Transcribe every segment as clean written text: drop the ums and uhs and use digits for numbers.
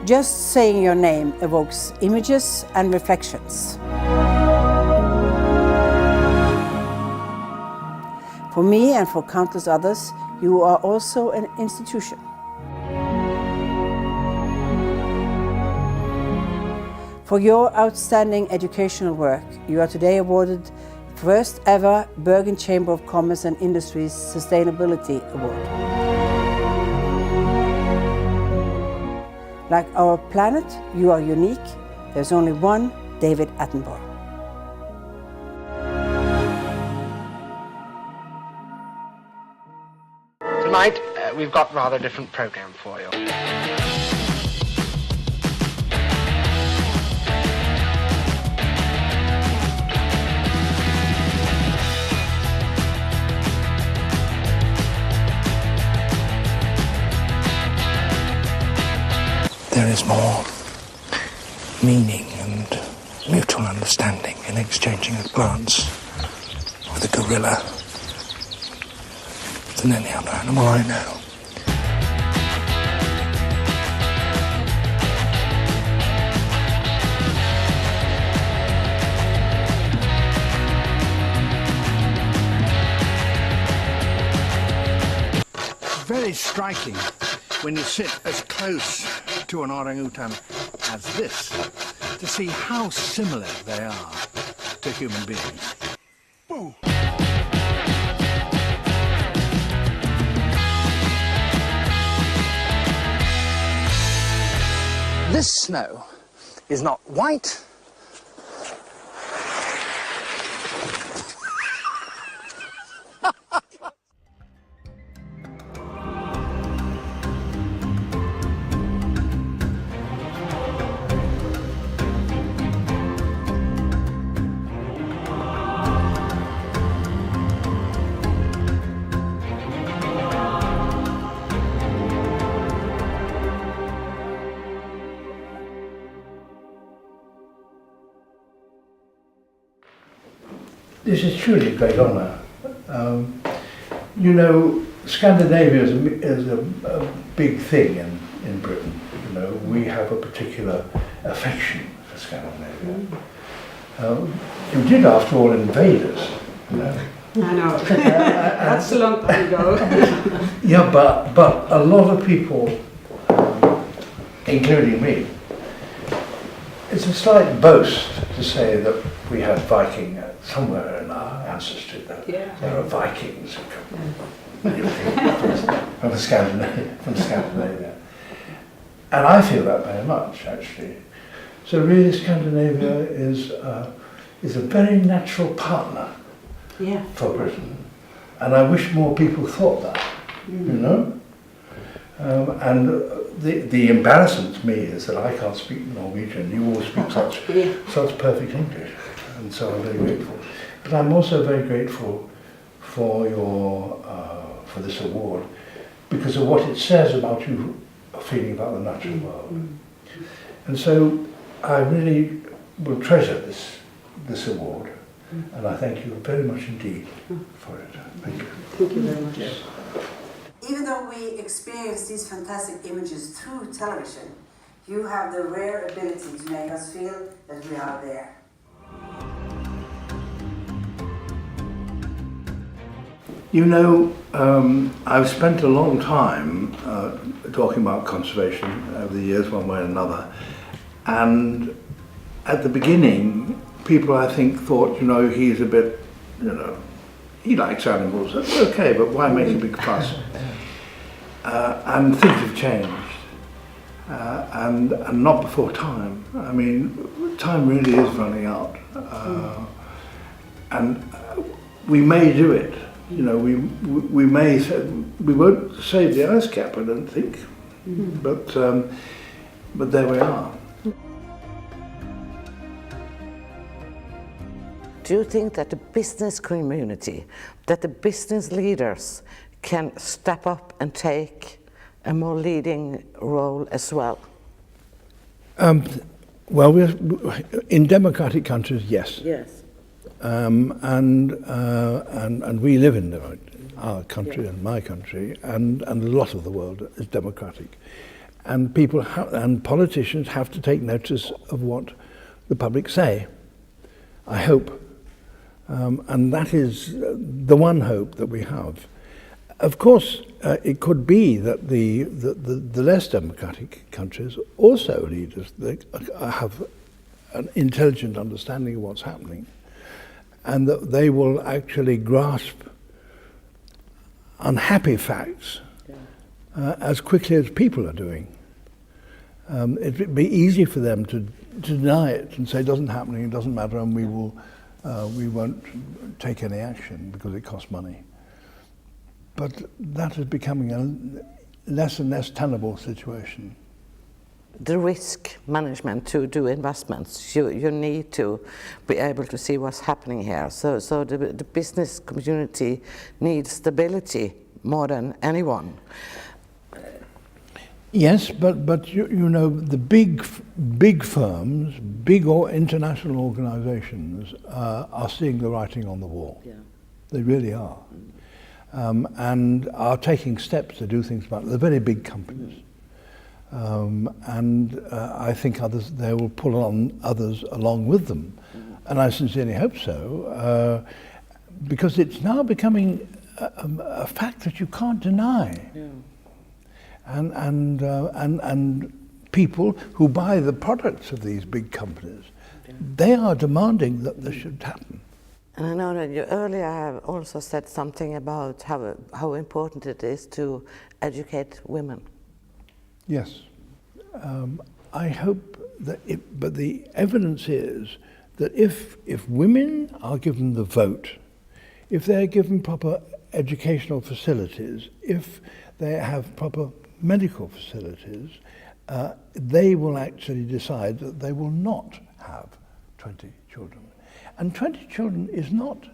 Just saying your name evokes images and reflections. For me and for countless others, you are also an institution. For your outstanding educational work, you are today awarded the first ever Bergen Chamber of Commerce and Industry's Sustainability Award. Like our planet, you are unique. There's only one David Attenborough. Tonight, we've got a rather different program for you. There is more meaning and mutual understanding in exchanging a glance with a gorilla than any other animal I know. Very striking when you sit as close to an orangutan as this to see how similar they are to human beings. Whoa. This snow is not white. This is truly a great honour. You know, Scandinavia is a big thing in Britain. You know, we have a particular affection for Scandinavia. You did, after all, invade us. You know. I know. That's a long time ago. Yeah, but a lot of people, including me, it's a slight boast to say that we had Viking somewhere in our ancestry. That there are Vikings who come from Scandinavia. And I feel that very much, actually. So really Scandinavia is a very natural partner for Britain. And I wish more people thought that, you know? And the embarrassment to me is that I can't speak Norwegian. You all speak such perfect English, and so I'm very grateful. But I'm also very grateful for your for this award because of what it says about you feeling about the natural world. And so I really will treasure this award, and I thank you very much indeed for it. Thank you. Thank you very much. Yes. Even though we experience these fantastic images through television, you have the rare ability to make us feel that we are there. You know, I've spent a long time talking about conservation over the years, one way or another. And at the beginning, people, I think, thought, you know, he's a bit, you know, he likes animals. That's okay, but why make a big fuss? And things have changed. And not before time. I mean, time really is running out. And we may do it. You know, we may, we won't save the ice cap, I don't think, but there we are. Do you think that the business community, that the business leaders can step up and take a more leading role as well? Well, in democratic countries, yes. Yes. And we live in our country and my country, and a lot of the world is democratic. and and politicians have to take notice of what the public say. I hope, and that is the one hope that we have. Of course, it could be that the less democratic countries also leaders they have an intelligent understanding of what's happening, and that they will actually grasp unhappy facts as quickly as people are doing. It would be easy for them to deny it and say it doesn't happen, it doesn't matter, and we won't take any action because it costs money. But that is becoming a less and less tenable situation. The risk management to do investments, you need to be able to see what's happening here. So the business community needs stability more than anyone. Yes, but you know, the big firms, big international organizations are seeing the writing on the wall. Yeah. They really are. And are taking steps to do things about it. They're very big companies. And I think they will pull on others along with them. And I sincerely hope so, because it's now becoming a fact that you can't deny. Yeah. And people who buy the products of these big companies, they are demanding that this should happen. And I know that you earlier have also said something about how important it is to educate women. Yes, I hope that but the evidence is that if women are given the vote, if they're given proper educational facilities, if they have proper medical facilities, they will actually decide that they will not have 20 children. And 20 children is not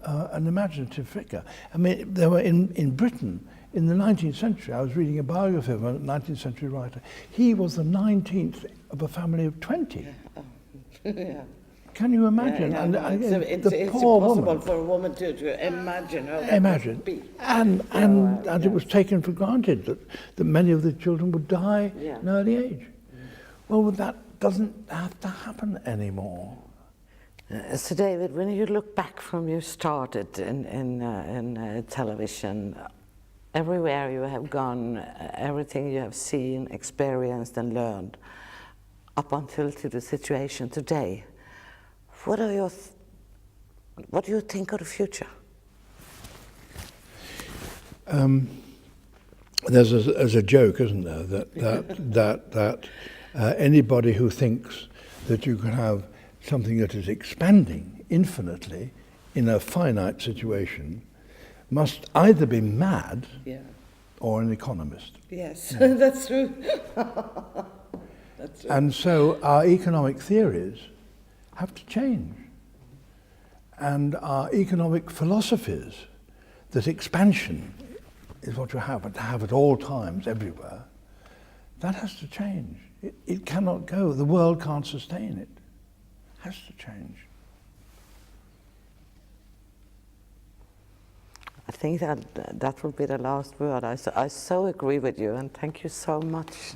an imaginative figure. I mean, there were in Britain, in the 19th century, I was reading a biography of a 19th century writer. He was the 19th of a family of 20. Yeah. Can you imagine? Yeah, yeah, and it's poor impossible woman, for a woman to imagine how that would be. And it was taken for granted that many of the children would die at an early age. Well, that doesn't have to happen anymore. So David, when you look back from you started in television, everywhere you have gone, everything you have seen, experienced and learned, up until to the situation today, what do you think of the future? There's a joke, isn't there, that anybody who thinks that you can have something that is expanding infinitely in a finite situation must either be mad or an economist. Yes, that's true. That's true. And so our economic theories have to change. And our economic philosophies, that expansion is what you have, and to have at all times, everywhere, that has to change. It cannot go. The world can't sustain it. It has to change. I think that will be the last word. I so agree with you, and thank you so much.